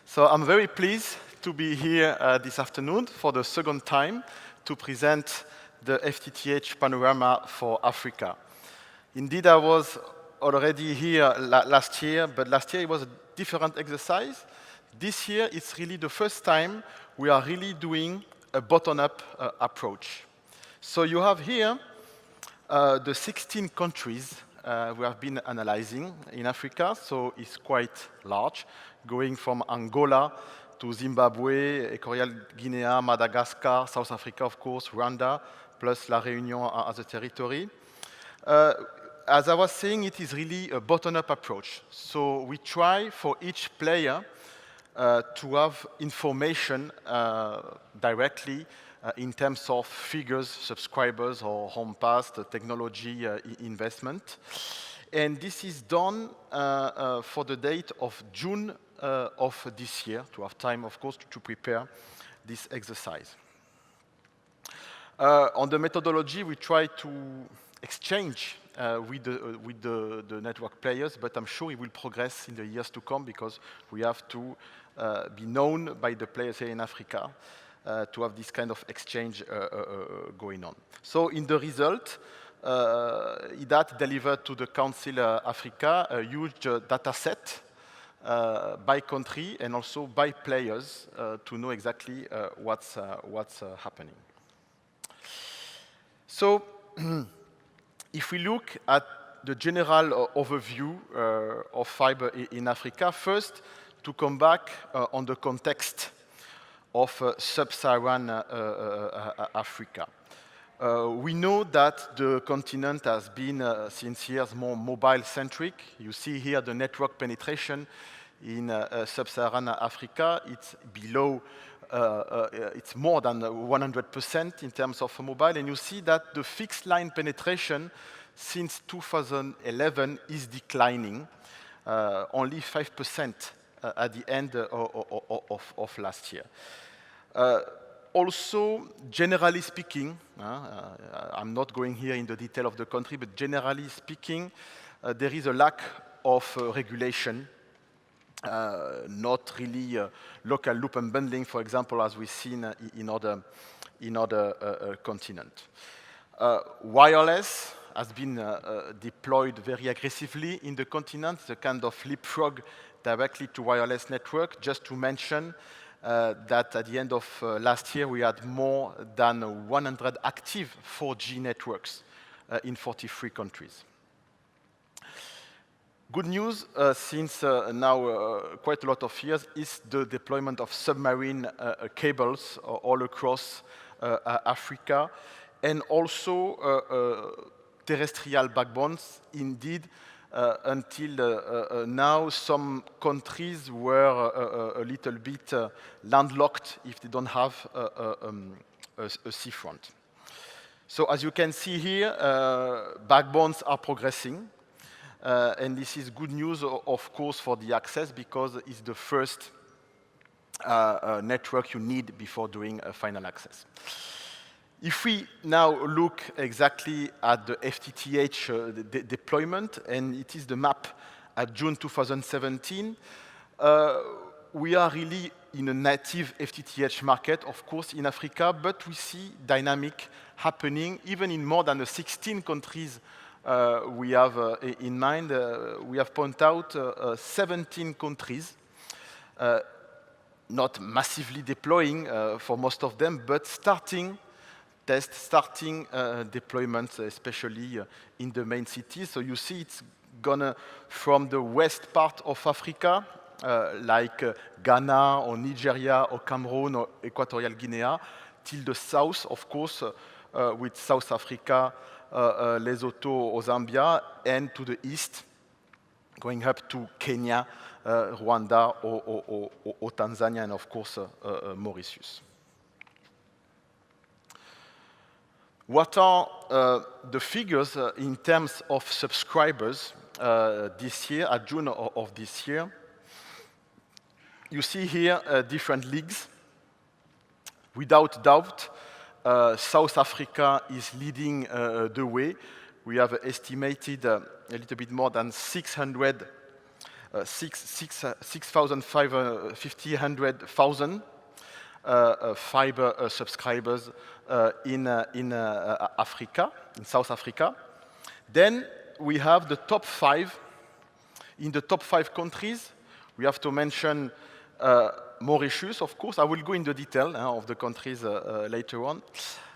So I'm very pleased to be here this afternoon for the second time to present the FTTH panorama for Africa. Indeed, I was already here last year, but last year it was a different exercise. This year, it's really the first time we are really doing a bottom-up approach. So you have here the 16 countries we have been analyzing in Africa, so it's quite large, going from Angola to Zimbabwe, Equatorial Guinea, Madagascar, South Africa, of course, Rwanda, plus La Réunion as a territory. As I was saying, it is really a bottom-up approach. So we try for each player to have information directly in terms of figures, subscribers, or home pass, the technology investment. And this is done for the date of June of this year, to have time, of course, to prepare this exercise. On the methodology, we try to exchange with the network players, but I'm sure it will progress in the years to come because we have to be known by the players here in Africa to have this kind of exchange going on. So in the result, IDAT delivered to the Council Africa a huge data set by country and also by players to know exactly what's happening. So if we look at the general overview of fiber in Africa, first, to come back on the context of sub-Saharan Africa. We know that the continent has been, since years, more mobile-centric. You see here the network penetration in sub-Saharan Africa. It's below, it's more than 100% in terms of mobile. And you see that the fixed line penetration since 2011 is declining, only 5% at the end of last year. Also, generally speaking, I'm not going here in the detail of the country, but generally speaking, there is a lack of regulation, not really local loop unbundling, for example, as we've seen in other continents. Wireless has been deployed very aggressively in the continent, the kind of leapfrog directly to wireless network. Just to mention that at the end of last year, we had more than 100 active 4G networks in 43 countries. Good news, since now quite a lot of years, is the deployment of submarine cables all across Africa, and also terrestrial backbones. Indeed, until now, some countries were a little bit landlocked if they don't have a seafront. So as you can see here, backbones are progressing. And this is good news, of course, for the access, because it's the first network you need before doing a final access. If we now look exactly at the FTTH deployment, and it is the map at June 2017, we are really in a native FTTH market, of course, in Africa, but we see dynamic happening even in more than the 16 countries we have in mind. We have pointed out 17 countries, not massively deploying for most of them, but starting deployments, especially in the main cities. So you see it's gonna from the west part of Africa, like Ghana or Nigeria or Cameroon or Equatorial Guinea, till the south, of course, with South Africa, Lesotho or Zambia, and to the east, going up to Kenya, Rwanda or Tanzania, and of course, Mauritius. What are the figures in terms of subscribers this year, at June of this year? You see here different leagues. Without doubt, South Africa is leading the way. We have estimated a little bit more than 600 650,000 fiber subscribers in Africa, in South Africa. Then we have the top 5. In the top 5 countries, we have to mention Mauritius, of course. I will go into detail of the countries later on.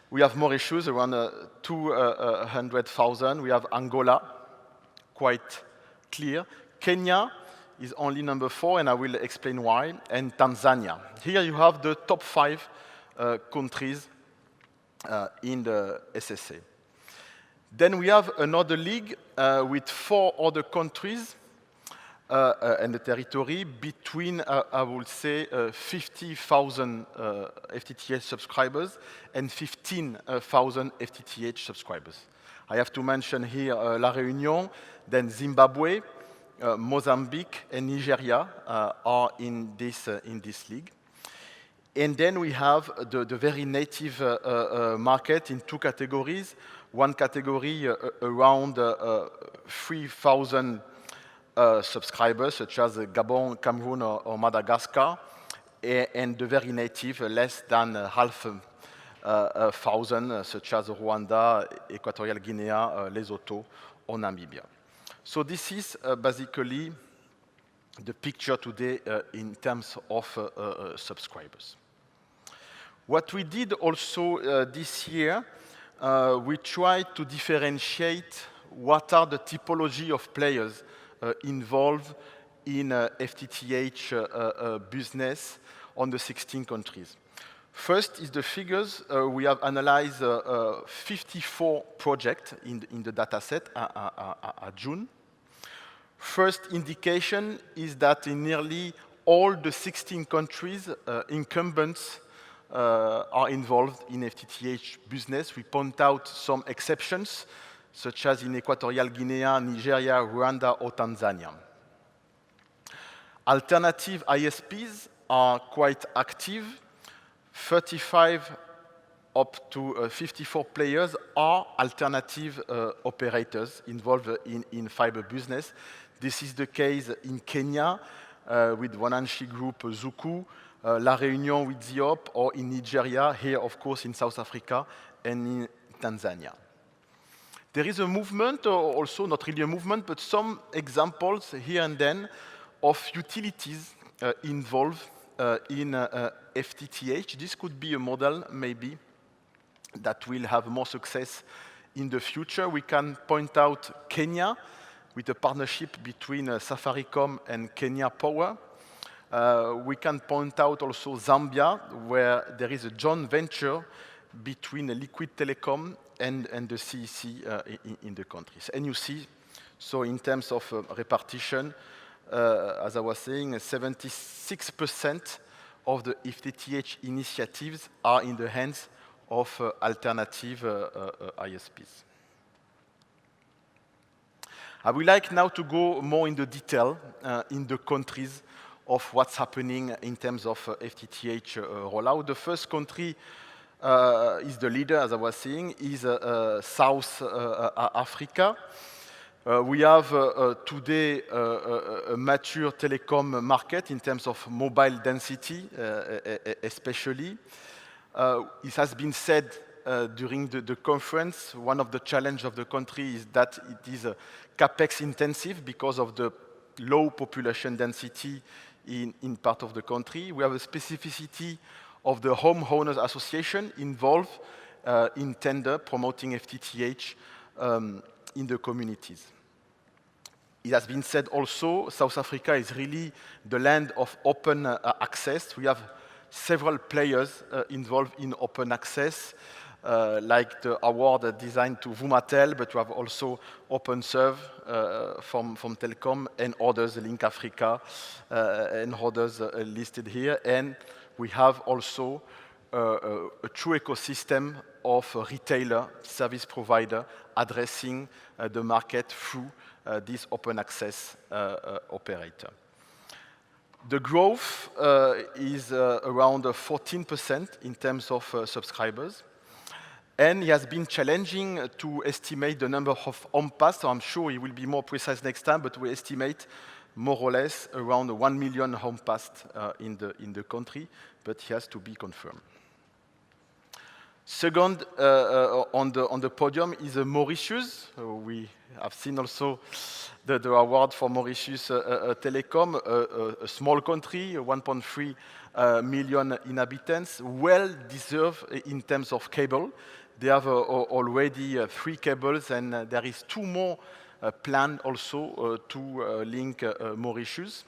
We have Mauritius, around 200,000. We have Angola, quite clear. Kenya is only number 4, and I will explain why, and Tanzania. Here you have the top 5 countries in the SSA. Then we have another league with 4 other countries and the territory between, I would say, 50,000 FTTH subscribers and 15,000 FTTH subscribers. I have to mention here La Réunion, then Zimbabwe, Mozambique, and Nigeria are in this league. And then we have the very native market in 2 categories. One category around 3,000 subscribers, such as Gabon, Cameroon, or Madagascar, and the very native, less than 500,000, such as Rwanda, Equatorial Guinea, Lesotho, or Namibia. So this is basically the picture today in terms of subscribers. What we did also this year, we tried to differentiate what are the typology of players involved in FTTH business on the 16 countries. First is the figures. We have analyzed 54 projects in the dataset at June. First indication is that in nearly all the 16 countries, incumbents are involved in FTTH business. We point out some exceptions, such as in Equatorial Guinea, Nigeria, Rwanda, or Tanzania. Alternative ISPs are quite active. 35 up to 54 players are alternative operators involved in fiber business. This is the case in Kenya with Wananchi Group, Zuku, La Réunion with Ziop, or in Nigeria, here, of course, in South Africa, and in Tanzania. There is a movement, also not really a movement, but some examples here and then of utilities involved in FTTH. This could be a model, maybe, that will have more success in the future. We can point out Kenya with a partnership between Safaricom and Kenya Power. We can point out also Zambia, where there is a joint venture between Liquid Telecom and the CEC in the countries. And you see, so in terms of repartition, as I was saying, 76% of the FTTH initiatives are in the hands of alternative ISPs. I would like now to go more into detail in the countries of what's happening in terms of FTTH rollout. The first country is the leader, as I was saying, is South Africa. We have today a mature telecom market in terms of mobile density, especially. It has been said during the conference, one of the challenges of the country is that it is CapEx intensive because of the low population density in part of the country. We have a specificity of the homeowners association involved in tender promoting FTTH in the communities. It has been said also, South Africa is really the land of open access. We have several players involved in open access, like the award designed to Vumatel, but we have also OpenServe from Telkom and others, Link Africa, and others listed here. And we have also a true ecosystem of retailer service provider addressing the market through this open access operator. The growth is around 14% in terms of subscribers. And it has been challenging to estimate the number of home pass, so I'm sure it will be more precise next time, but we estimate more or less around 1 million home passed in the country, but it has to be confirmed. Second on the podium is Mauritius. We have seen also the award for Mauritius Telecom, a small country, 1.3 million inhabitants, well deserved in terms of cable. They have already 3 cables, and there is 2 more planned also to link Mauritius.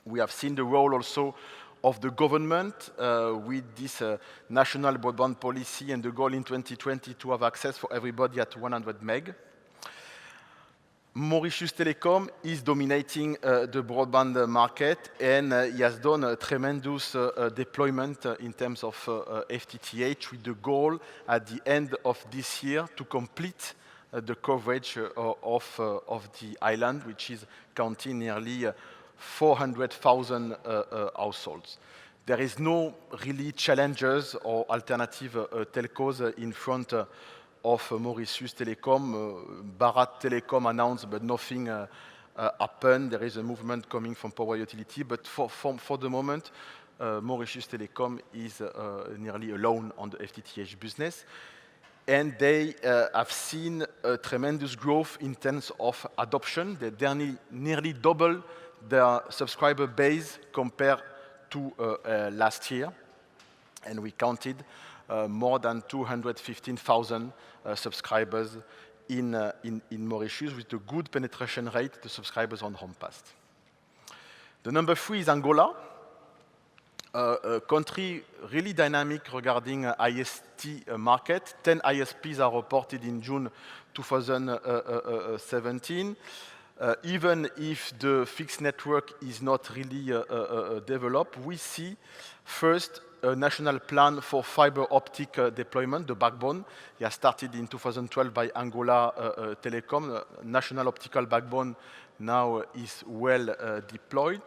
We have seen the role also of the government with this national broadband policy and the goal in 2020 to have access for everybody at 100 meg. Mauritius Telecom is dominating the broadband market, and he has done a tremendous deployment in terms of FTTH, with the goal at the end of this year to complete the coverage of the island, which is counting nearly 400,000 households. There is no really challengers or alternative telcos in front of Mauritius Telecom. Bharat Telecom announced, but nothing happened. There is a movement coming from Power Utility, but for the moment, Mauritius Telecom is nearly alone on the FTTH business. And they have seen a tremendous growth in terms of adoption. They nearly double their subscriber base compared to last year. And we counted more than 215,000 subscribers in Mauritius, with a good penetration rate, the subscribers on home passed. The number 3 is Angola, a country really dynamic regarding IST market. 10 ISPs are reported in June 2017. Even if the fixed network is not really developed, we see first a national plan for fiber optic deployment, the backbone. It has started in 2012 by Angola Telecom. National optical backbone now is well deployed.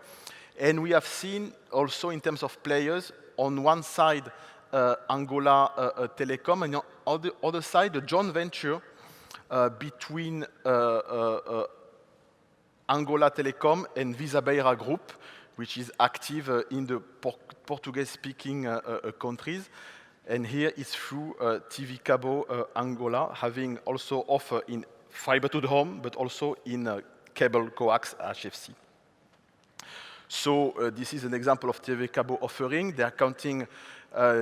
And we have seen also in terms of players, on one side Angola Telecom, and on the other side a joint venture between Angola Telecom and Visabeira Group, which is active in the Portuguese-speaking countries. And here it's through TV Cabo Angola, having also offer in fiber to the home, but also in cable coax HFC. So this is an example of TV Cabo offering. They are counting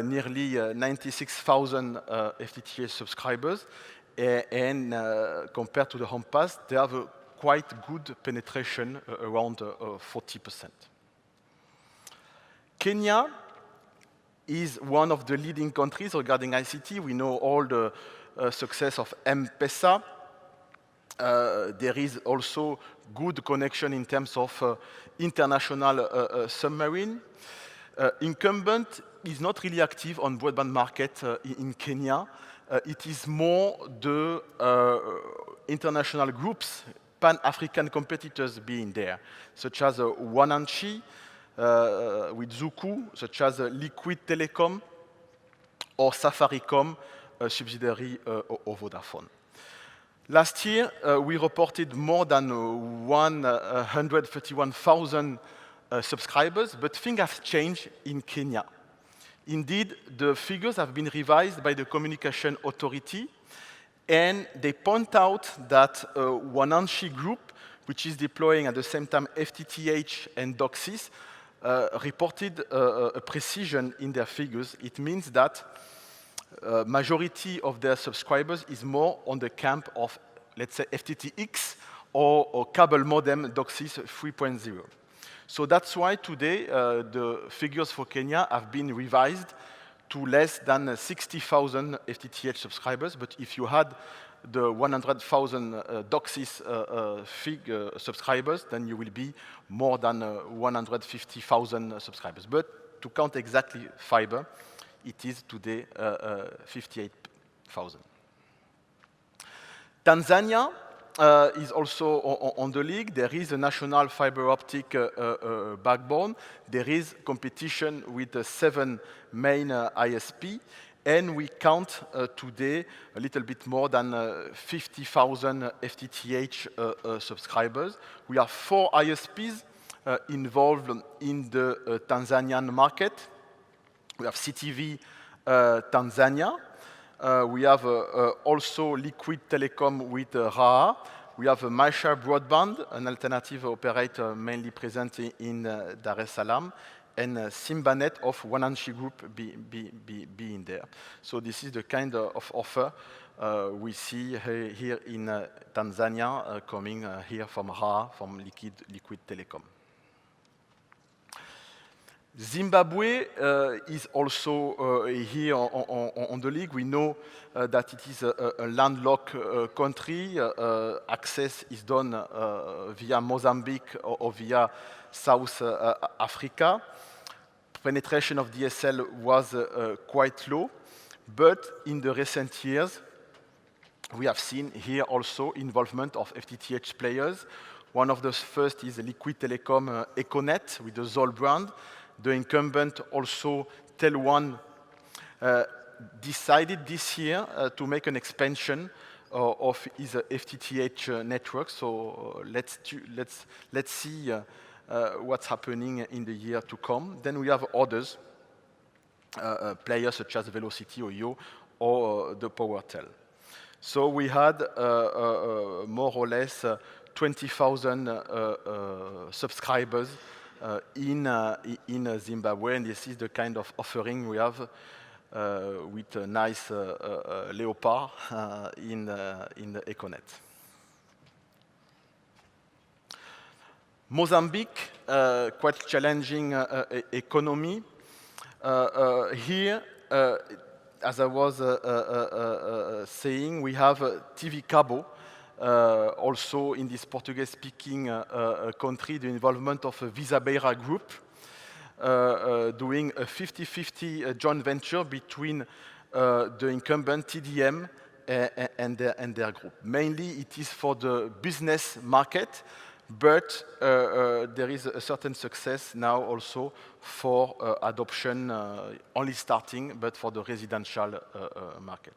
nearly 96,000 FTTH subscribers, and compared to the home pass, they have a quite good penetration, around 40%. Kenya is one of the leading countries regarding ICT. We know all the success of M-Pesa. There is also good connection in terms of international submarine. Incumbent is not really active on broadband market in Kenya. It is more the international groups, Pan-African competitors being there, such as Wananchi with Zuku, such as Liquid Telecom, or Safaricom, a subsidiary of Vodafone. Last year, we reported more than 131,000 subscribers, but things have changed in Kenya. Indeed, the figures have been revised by the Communication Authority, and they point out that Wananchi Group, which is deploying at the same time FTTH and DOCSIS, reported a precision in their figures. It means that majority of their subscribers is more on the camp of, let's say, FTTX or cable modem DOCSIS 3.0. So that's why today the figures for Kenya have been revised to less than 60,000 FTTH subscribers. But if you had the 100,000 DOCSIS subscribers, then you will be more than 150,000 subscribers. But to count exactly fiber, it is today 58,000. Tanzania is also on the league. There is a national fiber optic backbone. There is competition with the 7 main ISP. And we count today a little bit more than 50,000 FTTH subscribers. We have 4 ISPs involved in the Tanzanian market. We have CTV Tanzania. We have also Liquid Telecom with Raha. We have Maisha Broadband, an alternative operator mainly present in Dar es Salaam, and Simbanet of Wananchi Group being there. So this is the kind of offer we see here in Tanzania coming here from Raha, from Liquid Telecom. Zimbabwe is also here on the league. We know that it is a landlocked country. Access is done via Mozambique or via South Africa. Penetration of DSL was quite low, but in the recent years, we have seen here also involvement of FTTH players. One of the first is Liquid Telecom Econet with the Zoll brand. The incumbent also, Tel1, decided this year to make an expansion of his FTTH network. So let's see what's happening in the year to come. Then we have others, players such as Velocity or Yo or the PowerTel. So we had more or less 20,000 subscribers in Zimbabwe, and this is the kind of offering we have with a nice Leopard in the Econet. Mozambique, quite challenging economy. Here, as I was saying, we have TV Cabo, also in this Portuguese-speaking country, the involvement of a Visa Beira group, doing a 50-50 joint venture between the incumbent TDM and their group. Mainly, it is for the business market, but there is a certain success now also for adoption, only starting, but for the residential market.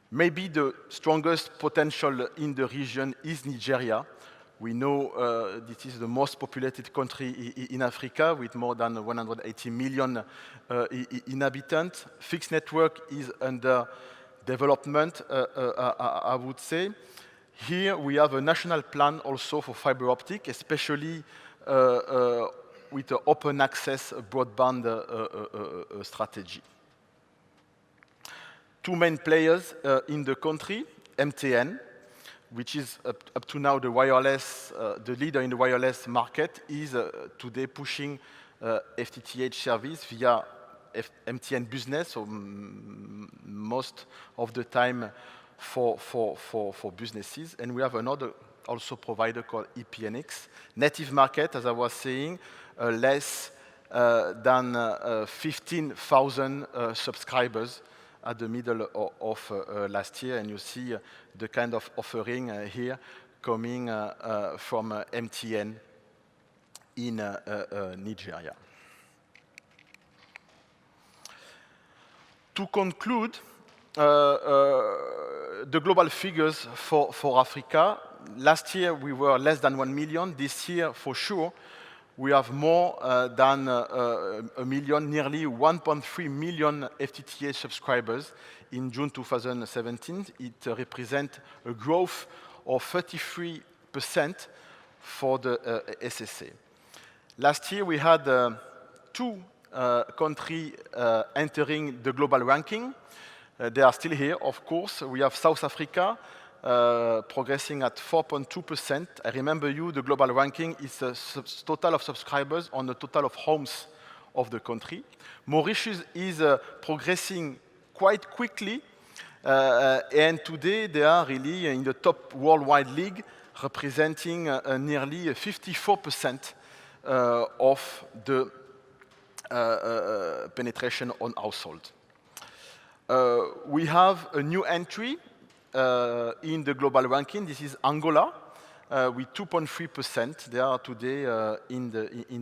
Maybe the strongest potential in the region is Nigeria. We know this is the most populated country in Africa with more than 180 million inhabitants. Fixed network is under development, I would say. Here we have a national plan also for fiber optic, especially with the open access broadband strategy. Two main players in the country, MTN, which is up to now the wireless, the leader in the wireless market, is today pushing FTTH service via MTN Business, so most of the time for businesses. And we have another also provider called EPNX. Native market, as I was saying, less than 15,000 subscribers at the middle of last year, and you see the kind of offering here coming from MTN in Nigeria. To conclude, the global figures for Africa, last year we were less than 1 million. This year, for sure, we have more than a million, nearly 1.3 million FTTH subscribers in June 2017. It represents a growth of 33% for the SSA. Last year, we had two countries entering the global ranking. They are still here, of course. We have South Africa, progressing at 4.2%. I remember you, the global ranking is a total of subscribers on the total of homes of the country. Mauritius is progressing quite quickly, and today they are really in the top worldwide league, representing nearly 54% of the penetration on household. We have a new entry in the global ranking. This is Angola, with 2.3%. They are today in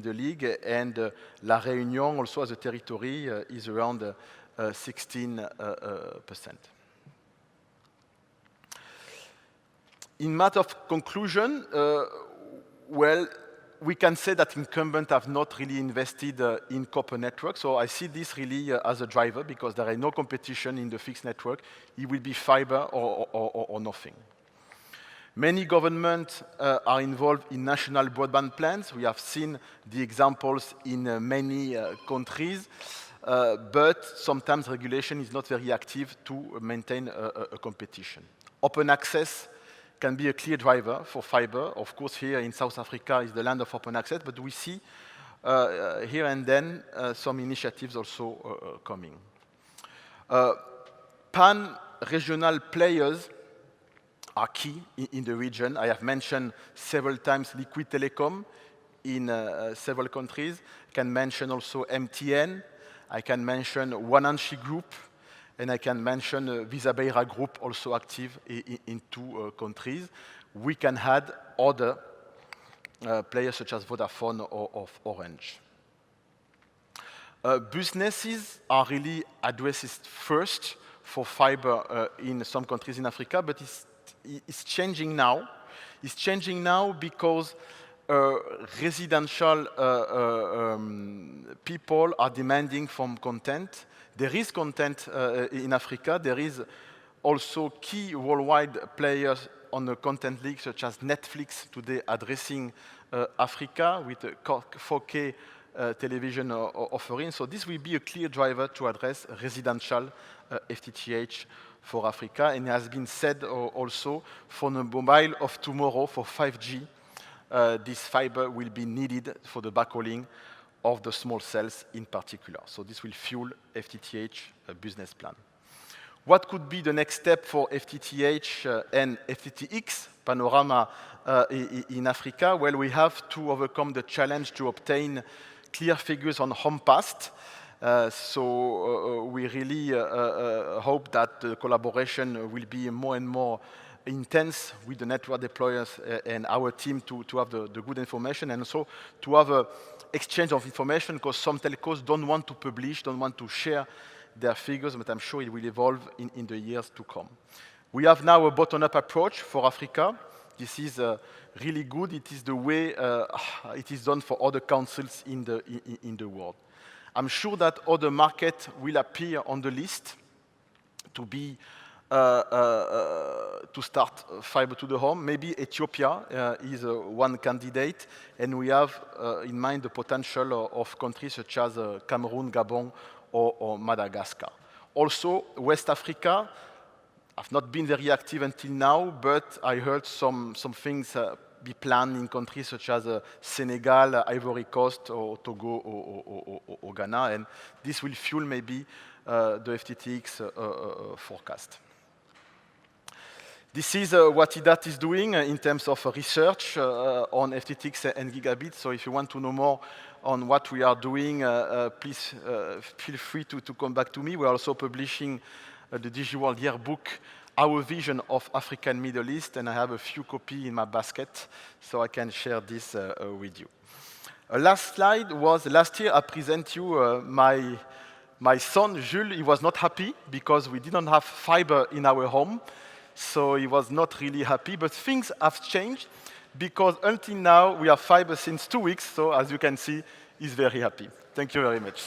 the league, and La Réunion, also as a territory, is around 16%. In matter of conclusion, well, we can say that incumbents have not really invested in copper network. So I see this really as a driver because there is no competition in the fixed network. It will be fiber or nothing. Many governments are involved in national broadband plans. We have seen the examples in many countries, but sometimes regulation is not very active to maintain a competition. Open access can be a clear driver for fiber. Of course, here in South Africa is the land of open access, but we see here and then some initiatives also coming. Pan-regional players are key in the region. I have mentioned several times Liquid Telecom in several countries. I can mention also MTN. I can mention Wananchi Group. And I can mention Visa Beira Group, also active in two countries. We can add other players such as Vodafone or Orange. Businesses are really addressed first for fiber in some countries in Africa, but it's changing now. It's changing now because residential people are demanding from content. There is content in Africa. There is also key worldwide players on the content league, such as Netflix today addressing Africa with a 4K television offering. So this will be a clear driver to address residential FTTH for Africa. And it has been said also for the mobile of tomorrow, for 5G, this fiber will be needed for the backhauling of the small cells in particular. So this will fuel FTTH business plan. What could be the next step for FTTH and FTTX panorama in Africa? Well, we have to overcome the challenge to obtain clear figures on home passed. So we really hope that the collaboration will be more and more intense with the network deployers and our team to have the good information, and also to have a exchange of information, because some telcos don't want to publish, don't want to share their figures, but I'm sure it will evolve in the years to come. We have now a bottom-up approach for Africa. This is really good. It is the way it is done for other councils in the world. I'm sure that other markets will appear on the list to be to start fiber to the home. Maybe Ethiopia is one candidate, and we have in mind the potential of countries such as Cameroon, Gabon, or Madagascar. Also, West Africa have not been very active until now, but I heard some things be planned in countries such as Senegal, Ivory Coast, or Togo, or Ghana, and this will fuel maybe the FTTX forecast. This is what IDAT is doing in terms of research on FTTX and gigabit. So if you want to know more on what we are doing, please feel free to come back to me. We are also publishing the Digiworld Yearbook, Our Vision of Africa and Middle East, and I have a few copies in my basket, so I can share this with you. Last slide was, last year I present you my son, Jules. He was not happy because we didn't have fiber in our home. So he was not really happy, but things have changed because until now we have fiber since 2 weeks. So as you can see, he's very happy. Thank you very much.